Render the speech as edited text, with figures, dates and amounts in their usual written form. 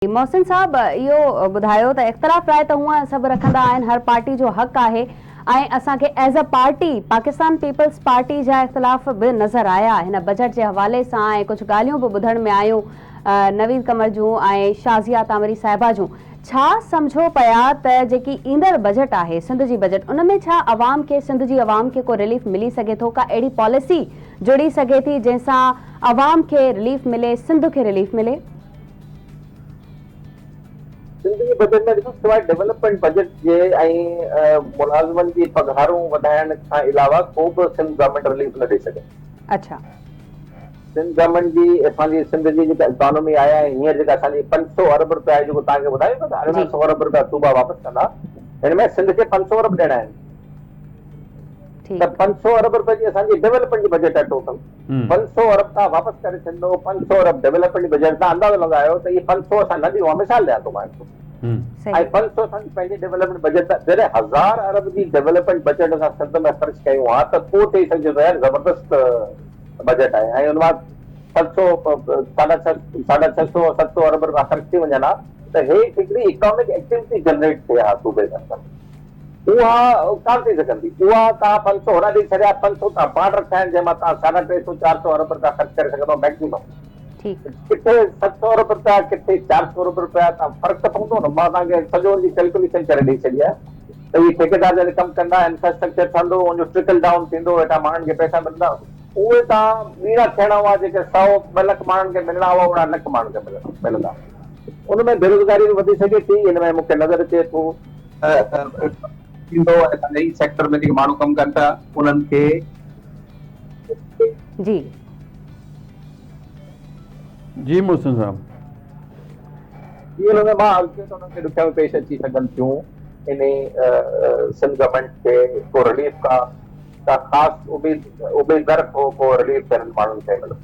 मोहसिन साहब इहो ॿुधायो त इख़्तिलाफ़ राय त हूअं सभु रखंदा आहिनि, हर पार्टी जो हक़ आहे ऐं असांखे as a party Pakistan Peoples Party जा इख़्तिलाफ़ बि नज़र आया हिन बजट जे हवाले सां ऐं कुझु ॻाल्हियूं बि ॿुधण में आयूं नवीद कमर जूं ऐं शाज़िया तामरी साहिबा जूं। छा सम्झो पिया त जेकी ईंदड़ बजट आहे सिंध जी बजट उन में छा अवाम खे सिंध जी अवाम खे को रिलीफ मिली सघे थो, का अहिड़ी पॉलिसी जुड़ी सघे थी जंहिंसां अवाम खे रिलीफ मिले, सिंध खे रिलीफ मिले? सिंध जे बजट में ॾिसो सवाइ डेवलपमेंट बजट जे ऐं मुलाज़िमनि जी पघारूं वधाइण खां अलावा को बि सिंध गवर्नमेंट रिलीफ न ॾेई सघे। अच्छा, सिंध गवर्नमेंट जी असांजी सिंध जी जेका इकोनॉमी आहे ऐं हींअर जेका असांजी 500 अरब रुपया आहे जेको तव्हांखे ॿुधायो न त 1100 अरब रुपया सूबा वापसि कंदा, हिन में सिंध खे 500 अरब ॾियणा आहिनि। त 500 अरब रुपए जी असांजी डेवलपमेंट जी बजट आहे टोटल। 500 अरब तव्हां वापसि करे छॾींदो, 500 अरब डेवलपमेंट जी बजट तव्हां अंदाज़ो लॻायो त इहे 500 असां न ॾियूं, मिसाल ॾियां थो मां ऐं 500 असांजी पंहिंजी डेवलपमेंट बजट जॾहिं 1000 अरब जी डेवलपमेंट बजट असां सिंध में ख़र्च कयूं हा त पोइ चई सघिजे थो यार ज़बरदस्त बजट आहे ऐं हुन मां 700 अरब रुपया ख़र्च थी वञनि हा त हे हिकिड़ी इकोनॉमिक एक्टिविटी जनरेट थिए हा सूबे में उहा कान थी सघंदी। उहा तव्हां 500 होॾा ॾेई छॾिया, 500 तव्हां पाण रखिया आहिनि जंहिंमां तव्हां 350-400 अरब रुपया ख़र्च करे सघंदव मैक्सिमम। किथे 700 अरब रुपया, किथे 400 अरब रुपया, तव्हां फ़र्क़ु त पवंदो न। मां तव्हांखे सॼो जी कैलकुलेशन करे ॾेई छॾी आहे त इहे ठेकेदार जॾहिं कमु कंदा, इंफ्रास्ट्रक्चर ठहंदो, उनजो ट्रिकल डाउन थींदो, हेठां माण्हुनि खे पैसा मिलंदा, उहे तव्हां ॿीड़ा थियणा हुआ जेके 100-2 लख माण्हुनि खे मिलणा हुआ उहा लख माण्हुनि खे मिलंदा। उनमें बेरोज़गारी बि वधी सघे थी। हिन में मूंखे नज़र अचे थो थींदो नई सेक्टर में जेके माण्हू कमु कनि था उन्हनि खे जी मोहसिन साहब हुनमें मां अॻिते त उन्हनि खे ॾुखियाऊं पेश अची सघनि थियूं। इन सिंध गवर्नमेंट खे को रिलीफ का ख़ासि उमेद रखो को रिलीफ थियनि माण्हुनि खे मिले।